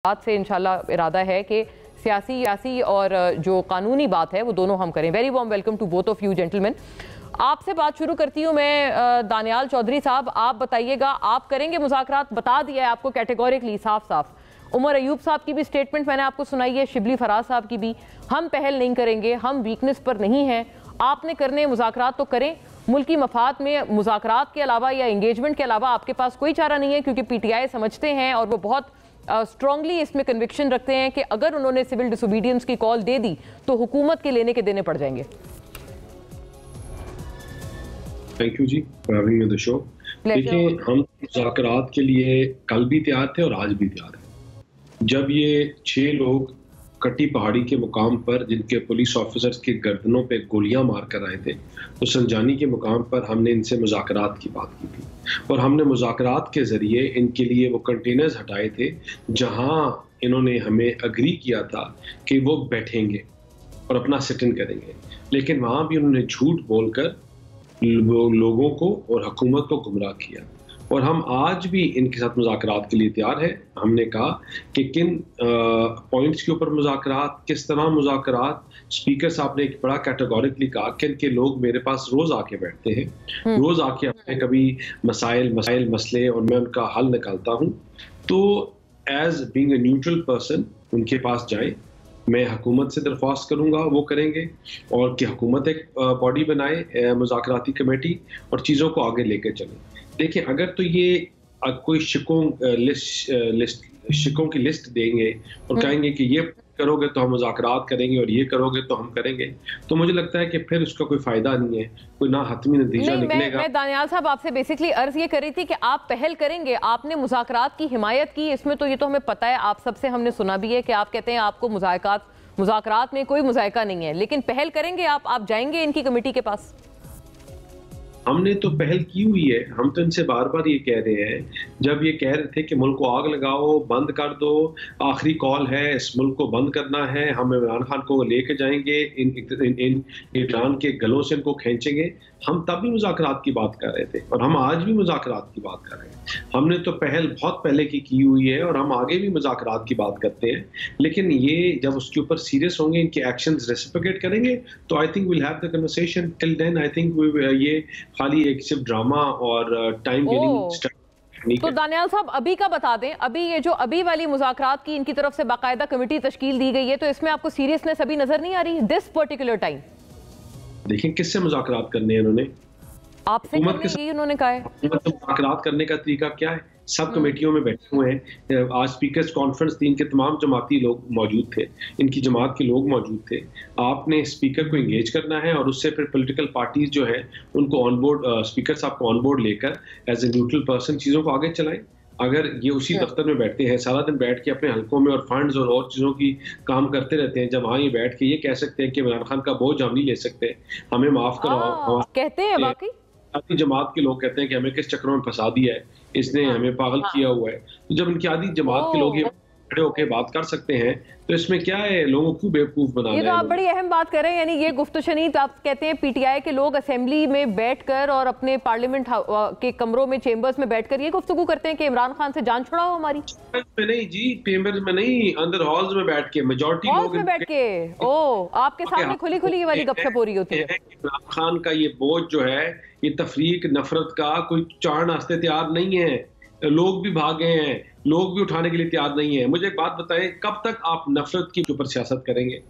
आज से इंशाल्लाह इरादा है कि सियासी और जो कानूनी बात है वो दोनों हम करें। Very warm welcome to both of you gentleman. आपसे बात शुरू करती हूँ मैं। दानियाल चौधरी साहब, आप बताइएगा, आप करेंगे मुज़ाकरात? बता दिया है आपको कैटेगोरिकली, साफ साफ। उमर अयूब साहब की भी स्टेटमेंट मैंने आपको सुनाई है, शिबली फराज साहब की भी। हम पहल नहीं करेंगे, हम वीकनेस पर नहीं हैं। आपने करने मुज़ाकरात तो करें। मुल्की मफाद में मुज़ाकरात के अलावा या इंगेजमेंट के अलावा आपके पास कोई चारा नहीं है, क्योंकि PTI समझते हैं और वो बहुत स्ट्रांगली इसमें कन्विक्शन रखते हैं कि अगर उन्होंने सिविल डिसोबीडियंस की कॉल दे दी तो हुकूमत के लेने के देने पड़ जाएंगे। Thank you ji for having me on the show. देखिए, हम मुज़ाकरात के लिए कल भी तैयार थे और आज भी तैयार हैं। जब ये 6 लोग कटी पहाड़ी के मुकाम पर, जिनके पुलिस ऑफिसर्स की गर्दनों पे गोलियां मार कर आए थे, तो संजानी के मुकाम पर हमने इनसे मुज़ाकरात की बात की थी और हमने मुज़ाकरात के ज़रिए इनके लिए वो कंटेनर्स हटाए थे जहां इन्होंने हमें एग्री किया था कि वो बैठेंगे और अपना सिट इन करेंगे। लेकिन वहाँ भी उन्होंने झूठ बोलकर लोगों को और हुकूमत को गुमराह किया और हम आज भी इनके साथ मुज़ाकरात के लिए तैयार हैं। हमने कहा कि किन पॉइंट्स के ऊपर मुज़ाकरात, किस तरह मुज़ाकरात। स्पीकर साहब ने एक बड़ा कैटेगोरिकली कहा कि इनके लोग मेरे पास रोज़ आके बैठते हैं, रोज़ आके अपने कभी मसले और मैं उनका हल निकालता हूँ। तो as being a neutral person उनके पास जाएं, मैं हुकूमत से दरख्वास्त करूंगा, वो करेंगे और कि हुकूमत एक बॉडी बनाए, मुज़ाकराती कमेटी, और चीज़ों को आगे लेकर चले। देखिए, अगर तो ये कोई शिकों की लिस्ट देंगे और कहेंगे कि ये करोगे तो हम मुज़ाकरात करेंगे और ये करोगे तो हम करेंगे, तो मुझे लगता है कि फिर उसका कोई फायदा नहीं है, कोई ना हतमी नतीजा निकलेगा। मैं दानियाल साहब आपसे बेसिकली अर्ज ये कर रही थी कि आप पहल करेंगे, आपने मुज़ाकरात की हिमायत की, इसमें तो ये तो हमें पता है, आप सबसे हमने सुना भी है कि आप कहते हैं आपको मुज़ाकरात में कोई मुज़ायका नहीं है, लेकिन पहल करेंगे आप जाएंगे इनकी कमेटी के पास? हमने तो पहल की हुई है। हम तो इनसे बार बार ये कह रहे हैं, जब ये कह रहे थे कि मुल्क को आग लगाओ, बंद कर दो, आखिरी कॉल है, इस मुल्क को बंद करना है, हम इमरान खान को लेके जाएंगे, इन ईरान के गलों से इनको खींचेंगे, हम तब भी मुज़ाकरात की बात कर रहे थे और हम आज भी मुज़ाकरात की बात कर रहे हैं। हमने तो पहल बहुत पहले की हुई है और हम आगे भी मुज़ाकरात की बात करते हैं, लेकिन ये जब उसके ऊपर सीरियस होंगे, इनके एक्शंस रेसिप्रोकेट करेंगे, तो I think will have the conversation. Till then I think ये खाली एक सिर्फ ड्रामा और टाइम गेनिंग। तो दानियाल साहब, अभी का बता दें, अभी ये जो अभी वाली मुज़ाकरात की इनकी तरफ से बाकायदा कमेटी तश्कील दी गई है, तो इसमें आपको सीरियसनेस अभी नजर नहीं आ रही दिस पर्टिकुलर टाइम? देखिए, किससे मुज़ाकरात करने हैं इन्होंने? आपसे ही उन्होंने कहा है। मुज़ाकरात करने का तरीका क्या है? सब कमेटियों में बैठे हुए हैं। आज स्पीकर्स कॉन्फ्रेंस थी, इनके तमाम जमाती लोग मौजूद थे, इनकी जमात के लोग मौजूद थे। आपने स्पीकर को एंगेज करना है और उससे फिर पॉलिटिकल पार्टीज जो है उनको ऑन बोर्ड, स्पीकर साहब को ऑन बोर्ड लेकर एज ए न्यूट्रल पर्सन चीज़ों को आगे चलाएं। अगर ये उसी दफ्तर में बैठते हैं, सारा दिन बैठ के अपने हलकों में और फंड्स और चीज़ों की काम करते रहते हैं, जब वहाँ ये बैठ के ये कह सकते हैं कि इमरान खान का बोझ हम नहीं ले सकते, हमें माफ करो, कहते हैं वाकई आधी जमात के लोग कहते हैं कि हमें किस चक्रों में फंसा दिया है, इसने हमें पागल किया हुआ है। तो जब इनकी आधी जमात के लोग ये खड़े होकर बात कर सकते हैं, तो इसमें क्या है, लोगों को बेवकूफ बनाना है। ये तो आप बड़ी अहम बात कर रहे हैं, यानी ये गुफ्तशनी तो आप कहते हैं PTI के लोग असेंबली में बैठकर और अपने पार्लियामेंट के कमरों में, चेंबर्स में बैठकर ये गुफ्तगू करते हैं कि इमरान खान से जान छुड़ाओ हमारी। नहीं जी, चेंबर्स में नहीं, अंदर हॉल्स में बैठ के, मेजॉरिटी लोग में बैठ के, आपके सामने खुली खुली ये वाली गपशप हो रही होती है। इमरान खान का ये बोझ जो है, ये तफरीक नफरत का कोई चार नाश्ते तैयार नहीं है, लोग भी भागे हैं, लोग भी उठाने के लिए तैयार नहीं है। मुझे एक बात बताएं, कब तक आप नफरत के ऊपर सियासत करेंगे?